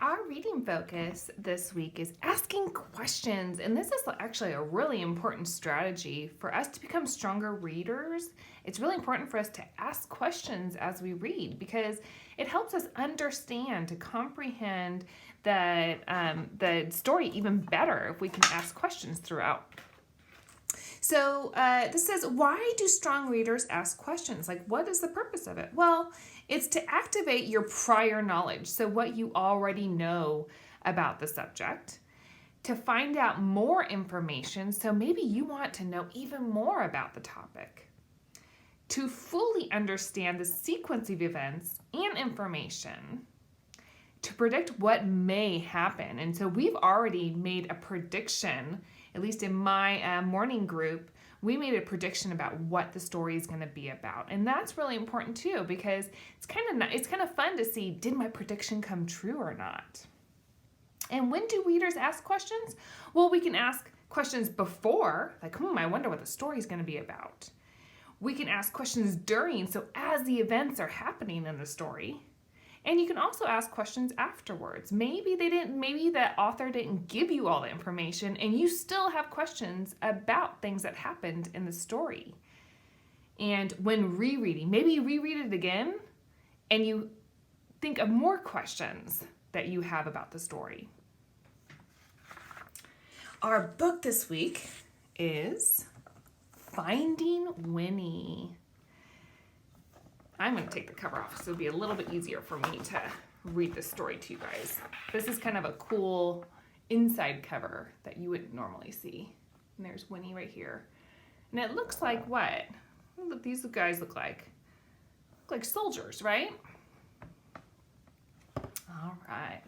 our reading focus this week is asking questions. And this is actually a really important strategy for us to become stronger readers. It's really important for us to ask questions as we read because it helps us understand, to comprehend the story even better if we can ask questions throughout. So this says, why do strong readers ask questions? Like, what is the purpose of it? Well, it's to activate your prior knowledge, so what you already know about the subject, to find out more information, so maybe you want to know even more about the topic, to fully understand the sequence of events and information, to predict what may happen. And so we've already made a prediction, at least in my morning group, we made a prediction about what the story is going to be about. And that's really important too, because it's kind of fun to see, did my prediction come true or not? And when do readers ask questions? Well, we can ask questions before, like, I wonder what the story is going to be about. We can ask questions during, so as the events are happening in the story. And you can also ask questions afterwards. Maybe the author didn't give you all the information and you still have questions about things that happened in the story. And when rereading, maybe you reread it again and you think of more questions that you have about the story. Our book this week is Finding Winnie. I'm going to take the cover off so it'll be a little bit easier for me to read the story to you guys. This is kind of a cool inside cover that you wouldn't normally see. And there's Winnie right here. And it looks like what? What do these guys look like? Look like soldiers, right? All right.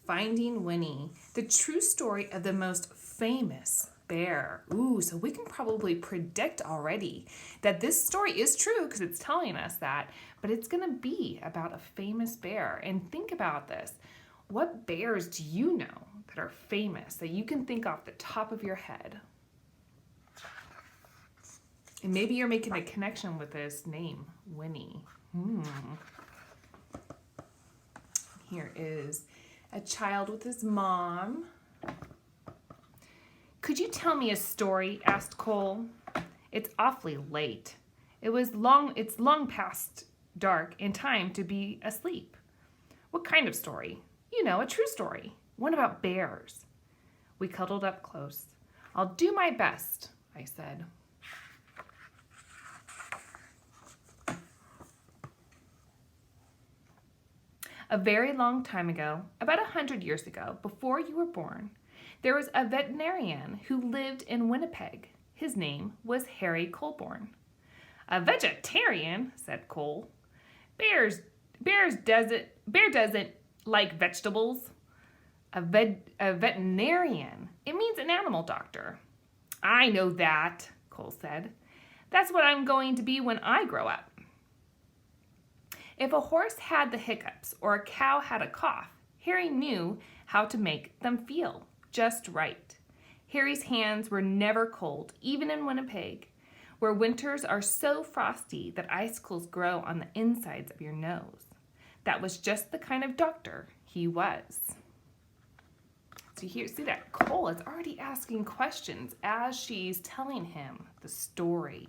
Finding Winnie, the true story of the most famous bear. Ooh, so we can probably predict already that this story is true because it's telling us that, but it's going to be about a famous bear. And think about this. What bears do you know that are famous that you can think off the top of your head? And maybe you're making a connection with this name, Winnie. Here is a child with his mom. Could you tell me a story? Asked Cole. It's awfully late. It's long past dark and time to be asleep. What kind of story? You know, a true story. One about bears. We cuddled up close. I'll do my best, I said. A very long time ago, about 100 years ago, before you were born, there was a veterinarian who lived in Winnipeg. His name was Harry Colborne. A vegetarian, said Cole. Bear doesn't like vegetables. A veterinarian. It means an animal doctor. I know that, Cole said. That's what I'm going to be when I grow up. If a horse had the hiccups or a cow had a cough, Harry knew how to make them feel just right. Harry's hands were never cold, even in Winnipeg, where winters are so frosty that icicles grow on the insides of your nose. That was just the kind of doctor he was. So here, see that Cole is already asking questions as she's telling him the story.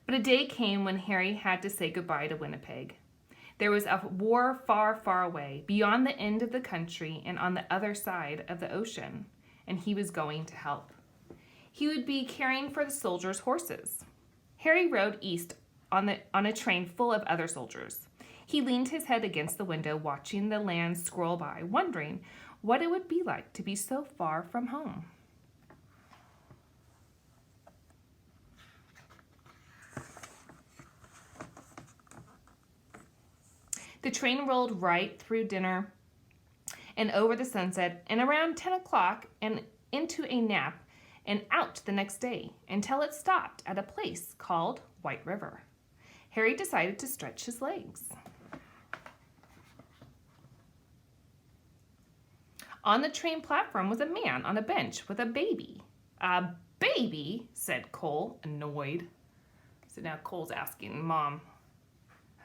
But a day came when Harry had to say goodbye to Winnipeg. There was a war far, far away, beyond the end of the country and on the other side of the ocean, and he was going to help. He would be caring for the soldiers' horses. Harry rode east on a train full of other soldiers. He leaned his head against the window, watching the land scroll by, wondering what it would be like to be so far from home. The train rolled right through dinner and over the sunset and around 10 o'clock and into a nap and out the next day until it stopped at a place called White River. Harry decided to stretch his legs. On the train platform was a man on a bench with a baby. A baby, said Cole, annoyed. So now Cole's asking Mom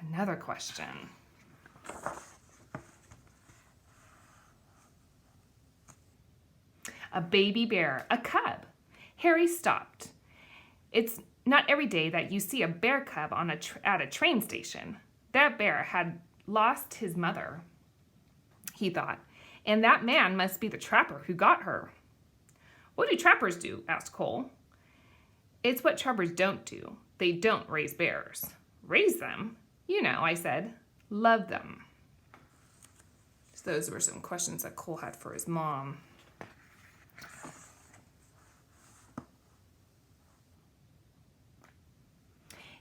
another question. A baby bear, a cub. Harry stopped. It's not every day that you see a bear cub at a train station. That bear had lost his mother, he thought, and that man must be the trapper who got her. What do trappers do? Asked Cole. It's what trappers don't do. They don't raise bears. Raise them? You know, I said. Love them. So those were some questions that Cole had for his mom.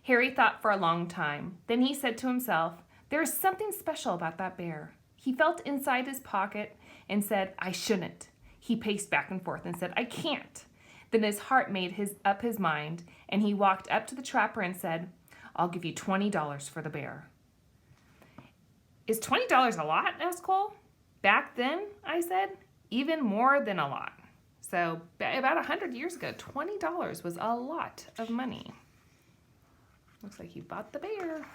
Harry thought for a long time. Then he said to himself, there is something special about that bear. He felt inside his pocket and said, I shouldn't. He paced back and forth and said, I can't. Then his heart made up his mind, and he walked up to the trapper and said, I'll give you $20 for the bear. Is $20 a lot? Asked Cole. Back then, I said, even more than a lot. So about 100 years ago, $20 was a lot of money. Looks like he bought the bear.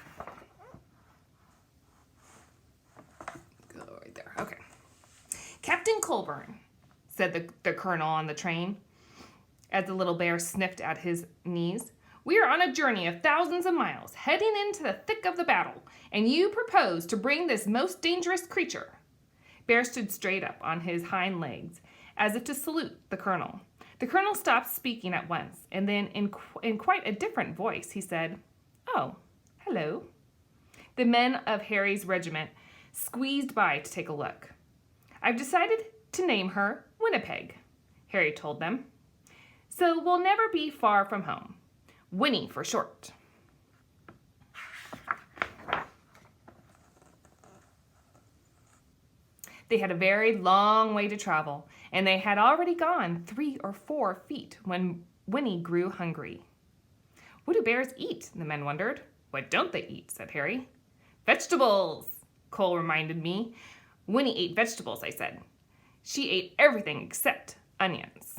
Go right there. Okay. Captain Colburn, said the colonel on the train, as the little bear sniffed at his knees. We are on a journey of thousands of miles, heading into the thick of the battle, and you propose to bring this most dangerous creature. Bear stood straight up on his hind legs, as if to salute the colonel. The colonel stopped speaking at once, and then in quite a different voice, he said, Oh, hello. The men of Harry's regiment squeezed by to take a look. I've decided to name her Winnipeg, Harry told them. So we'll never be far from home. Winnie for short. They had a very long way to travel, and they had already gone 3 or 4 feet when Winnie grew hungry. What do bears eat? The men wondered. What don't they eat? Said Harry. Vegetables, Cole reminded me. Winnie ate vegetables, I said. She ate everything except onions.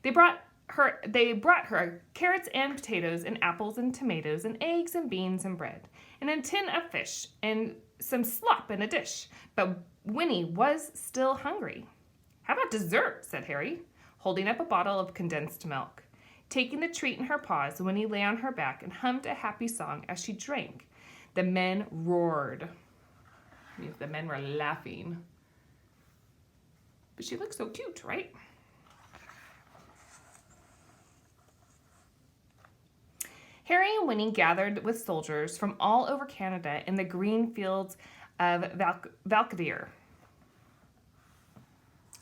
They brought her carrots and potatoes and apples and tomatoes and eggs and beans and bread and a tin of fish and some slop in a dish. But Winnie was still hungry. How about dessert? Said Harry, holding up a bottle of condensed milk. Taking the treat in her paws, Winnie lay on her back and hummed a happy song as she drank. The men roared. The men were laughing. But she looked so cute, right? Harry and Winnie gathered with soldiers from all over Canada in the green fields of Valkavir.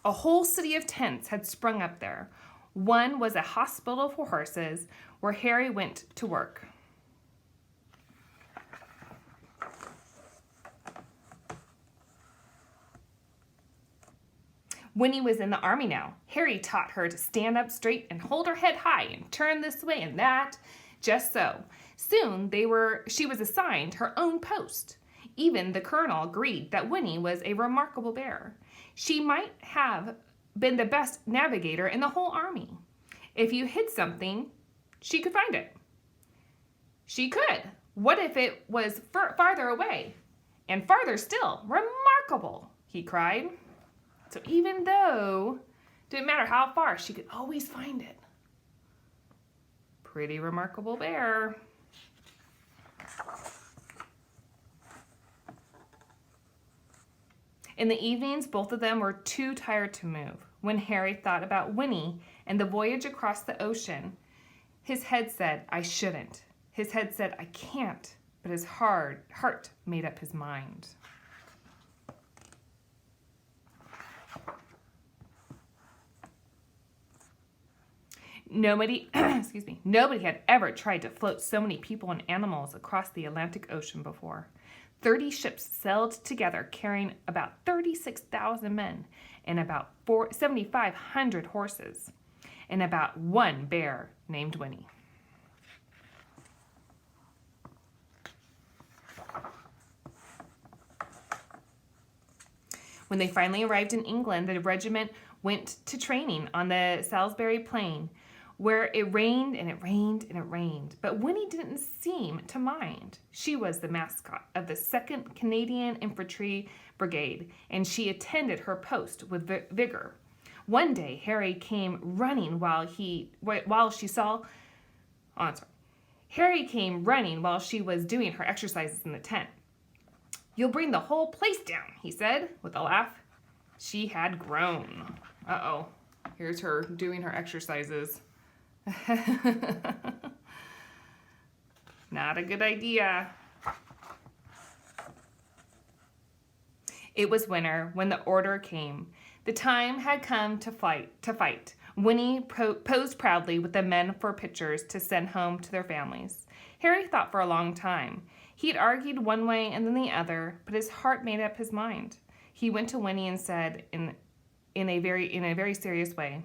A whole city of tents had sprung up there. One was a hospital for horses where Harry went to work. Winnie was in the army now. Harry taught her to stand up straight and hold her head high and turn this way and that. Just so. Soon she was assigned her own post. Even the colonel agreed that Winnie was a remarkable bear. She might have been the best navigator in the whole army. If you hid something, she could find it. She could. What if it was farther away? And farther still. Remarkable, he cried. So even though it didn't matter how far, she could always find it. Pretty remarkable bear. In the evenings, both of them were too tired to move. When Harry thought about Winnie and the voyage across the ocean, his head said, I shouldn't. His head said, I can't. But his heart made up his mind. Nobody had ever tried to float so many people and animals across the Atlantic Ocean before. 30 ships sailed together carrying about 36,000 men and about 7,500 horses and about one bear named Winnie. When they finally arrived in England, the regiment went to training on the Salisbury Plain, where it rained and it rained and it rained. But Winnie didn't seem to mind. She was the mascot of the 2nd Canadian Infantry Brigade, and she attended her post with vigor. One day, Harry came running while she was doing her exercises in the tent. "You'll bring the whole place down," he said with a laugh. She had grown. Uh-oh. Here's her doing her exercises. Not a good idea. It was winter when the order came. The time had come to fight. Winnie posed proudly with the men for pictures to send home to their families. Harry thought for a long time. He'd argued one way and then the other, but his heart made up his mind. He went to Winnie and said in a very serious way,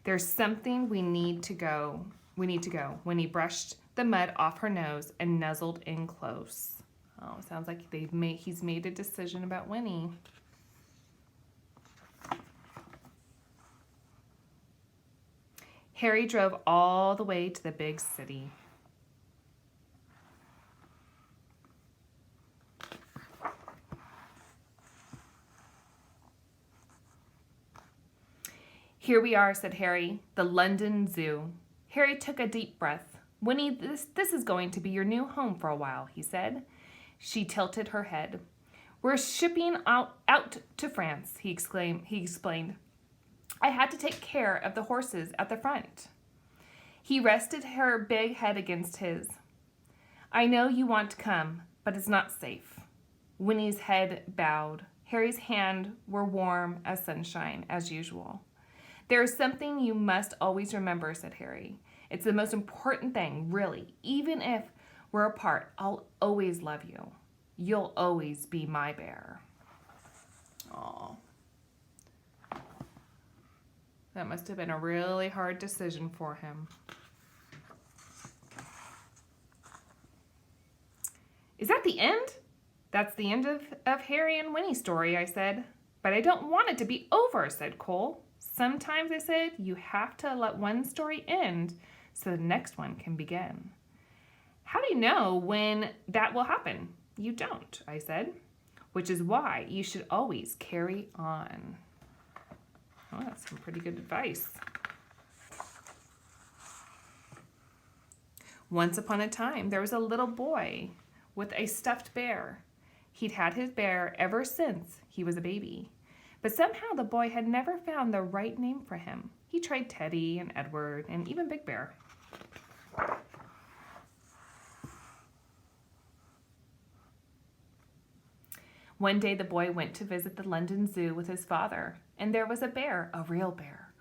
"There's something we need to go. Winnie brushed the mud off her nose and nuzzled in close. Oh, sounds like he's made a decision about Winnie. Harry drove all the way to the big city. "Here we are," said Harry, "the London Zoo." Harry took a deep breath. "Winnie, this is going to be your new home for a while," he said. She tilted her head. "We're shipping out to France," he explained. "I had to take care of the horses at the front." He rested her big head against his. "I know you want to come, but it's not safe." Winnie's head bowed. Harry's hands were warm as sunshine, as usual. "There is something you must always remember," said Harry. "It's the most important thing, really. Even if we're apart, I'll always love you. You'll always be my bear." Aww. That must have been a really hard decision for him. "Is that the end?" "That's the end of Harry and Winnie's story," I said. "But I don't want it to be over," said Cole. "Sometimes," I said, "you have to let one story end so the next one can begin." "How do you know when that will happen?" "You don't," I said, "which is why you should always carry on." Oh, that's some pretty good advice. Once upon a time, there was a little boy with a stuffed bear. He'd had his bear ever since he was a baby. But somehow the boy had never found the right name for him. He tried Teddy and Edward and even Big Bear. One day the boy went to visit the London Zoo with his father, and there was a bear, a real bear,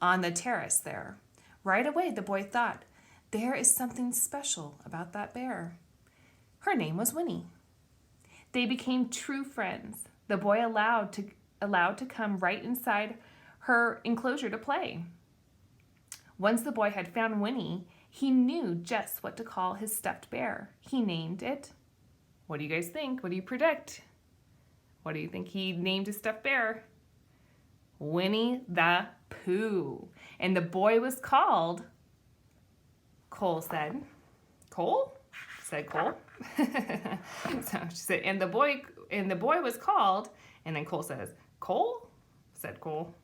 on the terrace there. Right away the boy thought, there is something special about that bear. Her name was Winnie. They became true friends. The boy allowed to come right inside her enclosure to play. Once the boy had found Winnie, he knew just what to call his stuffed bear. He named it. What do you guys think? What do you predict? What do you think he named his stuffed bear? Winnie the Pooh. And the boy was called, Cole said. Cole? Said Cole. So she said, and the boy was called, and then Cole says, Cole? Said Cole.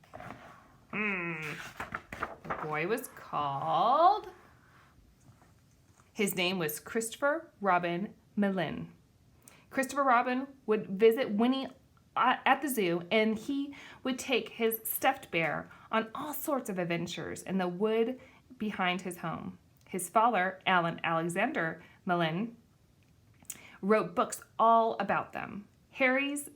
The boy was called, his name was Christopher Robin Mellon. Christopher Robin would visit Winnie at the zoo, and he would take his stuffed bear on all sorts of adventures in the wood behind his home. His father, Alan Alexander Mellon, wrote books all about them. Harry's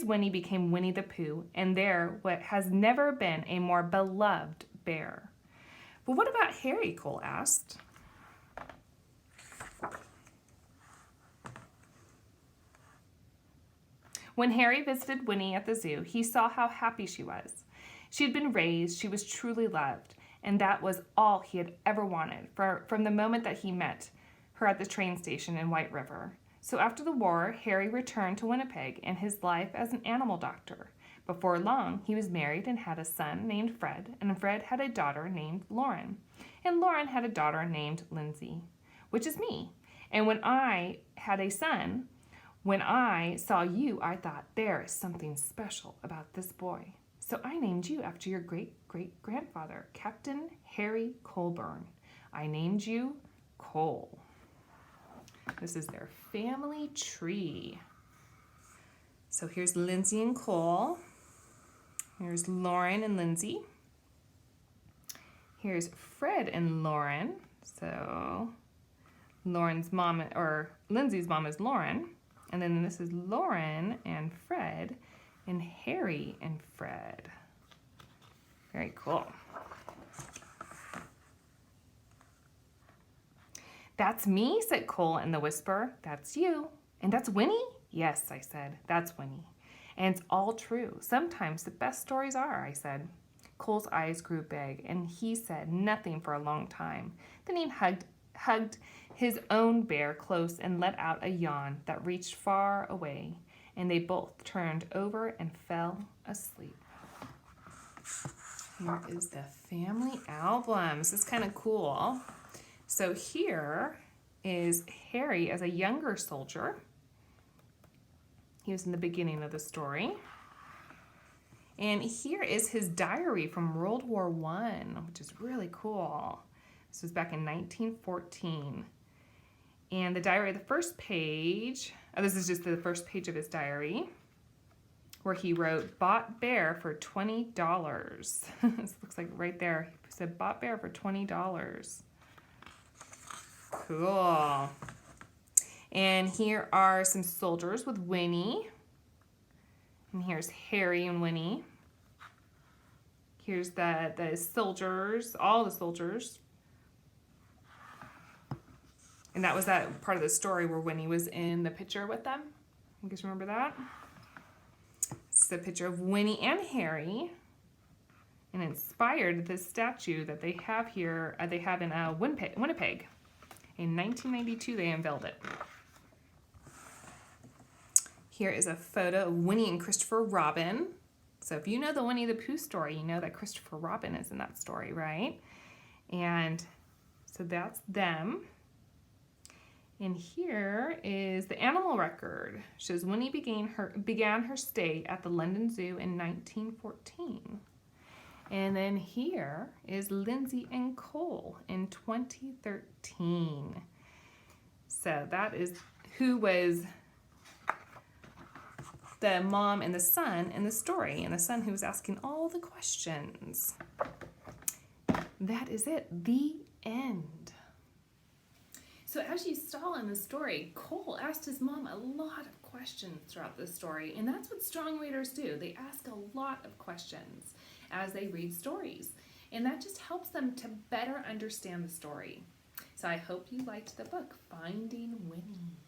Winnie became Winnie the Pooh, and there has never been a more beloved bear. But what about Harry? Cole asked. When Harry visited Winnie at the zoo, he saw how happy she was. She had been raised, she was truly loved, and that was all he had ever wanted from the moment that he met her at the train station in White River. So after the war, Harry returned to Winnipeg and his life as an animal doctor. Before long, he was married and had a son named Fred, and Fred had a daughter named Lauren, and Lauren had a daughter named Lindsay, which is me. And when I had a son, when I saw you, I thought, there is something special about this boy. So I named you after your great-great-grandfather, Captain Harry Colburn. I named you Cole. This is their family tree. So here's Lindsay and Cole. Here's Lauren and Lindsay. Here's Fred and Lauren. So Lauren's mom, or Lindsay's mom is Lauren. And then this is Lauren and Fred and Harry and Fred. Very cool. That's me, said Cole in the whisper. That's you. And that's Winnie? Yes, I said. That's Winnie. And it's all true. Sometimes the best stories are, I said. Cole's eyes grew big, and he said nothing for a long time. Then he hugged his own bear close and let out a yawn that reached far away, and they both turned over and fell asleep. Here is the family album. This is kind of cool. So here is Harry as a younger soldier. He was in the beginning of the story. And here is his diary from World War I, which is really cool. This was back in 1914. And the diary, the first page, this is just the first page of his diary, where he wrote, bought bear for $20. This looks like right there. He said, bought bear for $20. Cool. And here are some soldiers with Winnie. And here's Harry and Winnie. Here's the soldiers, all the soldiers. And that was that part of the story where Winnie was in the picture with them. You guys remember that? It's a picture of Winnie and Harry. And inspired this statue that they have here, they have in Winnipeg. In 1992, they unveiled it. Here is a photo of Winnie and Christopher Robin. So if you know the Winnie the Pooh story, you know that Christopher Robin is in that story, right? And so that's them. And here is the animal record. It shows Winnie began her stay at the London Zoo in 1914. And then here is Lindsay and Cole in 2013. So that is who was the mom and the son in the story, and the son who was asking all the questions. That is it, the end. So as you saw in the story, Cole asked his mom a lot of questions throughout the story, and that's what strong readers do. They ask a lot of questions as they read stories, and that just helps them to better understand the story. So I hope you liked the book, Finding Winnie.